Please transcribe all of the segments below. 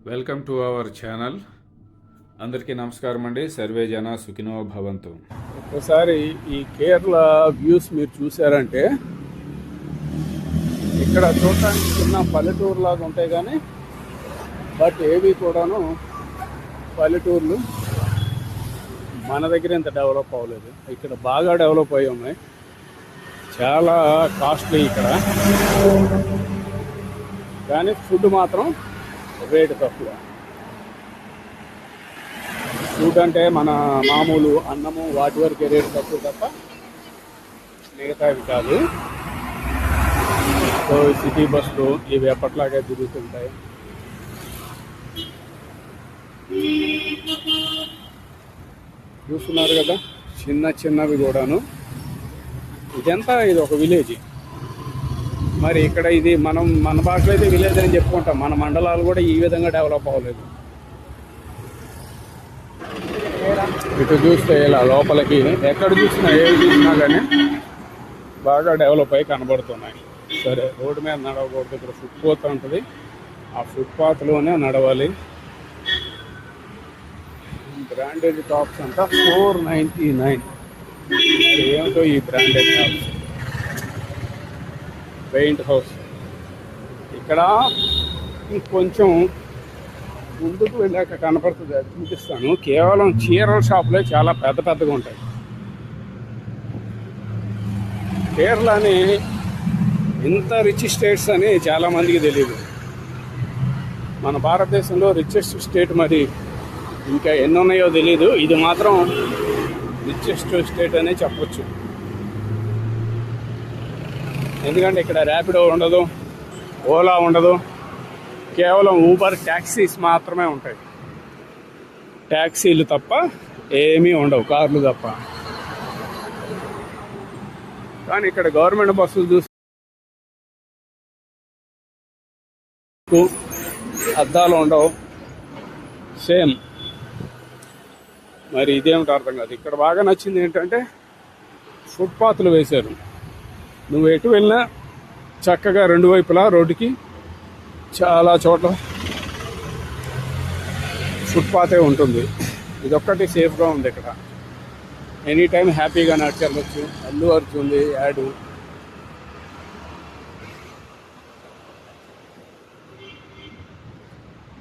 Welcome to our channel. అందరికీ నమస్కారం అండి. సర్వే జన సుఖినో భవంతు. ఒకసారి ఈ కేరళ వ్యూస్ మీరు చూసారంటే ఇక్కడ చూడటానికి చిన్న పల్లెటూరు లాగా ఉంటాయి కానీ బట్ ఏవి కూడాను పల్లెటూర్లు మన దగ్గర ఇంత డెవలప్ అవ్వలేదు. ఇక్కడ బాగా డెవలప్ అయ్యి ఉన్నాయి. చాలా కాస్ట్లీ ఇక్కడ, కానీ ఫుడ్ మాత్రం రేటు తక్కువ. ఫుడ్ అంటే మన మామూలు అన్నము వాటి వరకే రేటు తక్కువ తప్ప మిగతావి కాదు. సో సిటీ బస్సులు ఇవి ఎప్పట్లాగే తిరుగుతుంటాయి. చూస్తున్నారు కదా, చిన్నవి కూడాను. ఇది ఒక విలేజ్. మరి ఇక్కడ ఇది మన భాషలో అయితే విలేజ్ అని చెప్పుకుంటాం. మన మండలాలు కూడా ఈ విధంగా డెవలప్ అవ్వలేదు. ఇటు చూస్తే ఇలా లోపలికి ఎక్కడ చూసినా ఏవి చూసినా కానీ బాగా డెవలప్ అయ్యి కనబడుతున్నాయి. సరే, రోడ్డు మీద నడవకూడదు. ఇక్కడ ఫుట్పాత్ ఉంటుంది. ఆ ఫుట్పాత్లోనే నడవాలి. బ్రాండెడ్ టాప్స్ అంతా 499. ఏమిటో ఈ బ్రాండెడ్ టాప్స్. పెయింట్ హౌస్ ఇక్కడ ఇంకొంచెం ముందుకు వెళ్ళాక కనపడుతుంది, అది చూపిస్తాను. కేవలం చీరల షాపులే చాలా పెద్దగా ఉంటాయి. కేరళని ఇంత రిచ్ స్టేట్స్ అని చాలామందికి తెలియదు. మన భారతదేశంలో రిచెస్ట్ స్టేట్ మరి ఇంకా ఎన్ని ఉన్నాయో తెలీదు. ఇది మాత్రం రిచెస్ట్ స్టేట్ అనే చెప్పొచ్చు. ఎందుకంటే ఇక్కడ ర్యాపిడో ఉండదు, ఓలా ఉండదు, కేవలం ఊబర్ ట్యాక్సీస్ మాత్రమే ఉంటాయి. ట్యాక్సీలు తప్ప ఏమీ ఉండవు, కార్లు తప్ప. కానీ ఇక్కడ గవర్నమెంట్ బస్సులు చూసి అద్దాలు ఉండవు, సేమ్. మరి ఇదేమిటి అర్థం కాదు. ఇక్కడ బాగా నచ్చింది ఏంటంటే ఫుట్పాత్లు వేశారు. నువ్వు ఎటు వెళ్ళినా చక్కగా రెండు వైపులా రోడ్డుకి చాలా చోట్ల ఫుట్పాతే ఉంటుంది. ఇదొక్కటి సేఫ్గా ఉంది ఇక్కడ. ఎనీ టైం హ్యాపీగా నడిచెళ్ళొచ్చు. అల్లు అర్జున్ది యాడ్.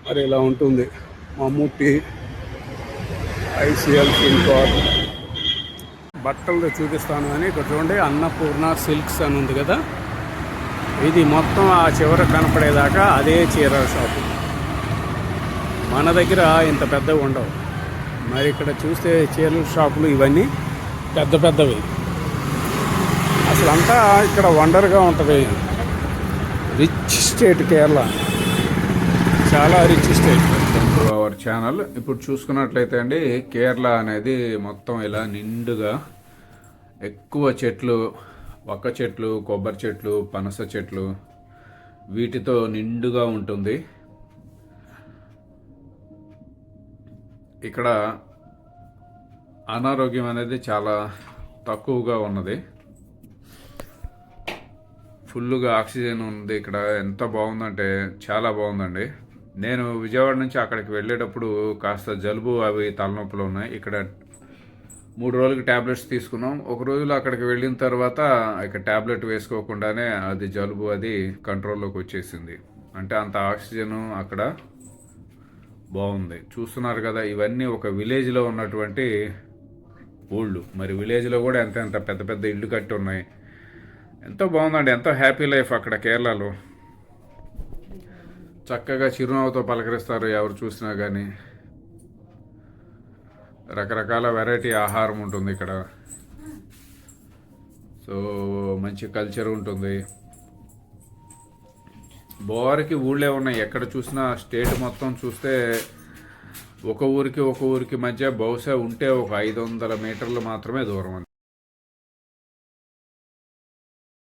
మరి ఇలా ఉంటుంది. మమ్ముట్టి, ఐసిఎల్ ఫిన్కార్. బట్టలు చూపిస్తాను అని ఇక్కడ చూడండి, అన్నపూర్ణ సిల్క్స్ అని ఉంది కదా. ఇది మొత్తం ఆ చివర కనపడేదాకా అదే చీరల షాపు. మన దగ్గర ఇంత పెద్దవి ఉండవు. మరి ఇక్కడ చూస్తే చీరల షాపులు ఇవన్నీ పెద్దవి. అసలు అంతా ఇక్కడ వండర్గా ఉంటుంది. రిచ్ స్టేట్ కేరళ, చాలా రిచ్ స్టేట్. అవర్ ఛానల్ ఇప్పుడు చూసుకున్నట్లయితే అండి, కేరళ అనేది మొత్తం ఇలా నిండుగా ఎక్కువ చెట్లు, వక్క చెట్లు, కొబ్బరి చెట్లు, పనస చెట్లు, వీటితో నిండుగా ఉంటుంది. ఇక్కడ అనారోగ్యం అనేది చాలా తక్కువగా ఉన్నది. ఫుల్గా ఆక్సిజన్ ఉంది ఇక్కడ. ఎంత బాగుందంటే చాలా బాగుందండి. నేను విజయవాడ నుంచి అక్కడికి వెళ్ళేటప్పుడు కాస్త జలుబు అవి తలనొప్పులు ఉన్నాయి. ఇక్కడ 3 రోజులకి ట్యాబ్లెట్స్ తీసుకున్నాం. ఒక రోజులో అక్కడికి వెళ్ళిన తర్వాత ఇక ట్యాబ్లెట్ వేసుకోకుండానే అది జలుబు అది కంట్రోల్లోకి వచ్చేసింది. అంటే అంత ఆక్సిజన్ అక్కడ బాగుంది. చూస్తున్నారు కదా, ఇవన్నీ ఒక విలేజ్లో ఉన్నటువంటి ఊళ్ళు. మరి విలేజ్లో కూడా ఎంత పెద్ద ఇళ్ళు కట్టి ఉన్నాయి. ఎంతో బాగుందండి. ఎంతో హ్యాపీ లైఫ్ అక్కడ కేరళలో. చక్కగా చిరునవ్వుతో పలకరిస్తారు ఎవరు చూసినా కానీ. రకరకాల వెరైటీ ఆహారం ఉంటుంది ఇక్కడ. సో మంచి కల్చర్ ఉంటుంది. బోరికి ఊళ్ళే ఉన్నాయి. ఎక్కడ చూసినా స్టేట్ మొత్తం చూస్తే ఒక ఊరికి మధ్య బహుశా ఉంటే ఒక 500 మీటర్లు మాత్రమే దూరం.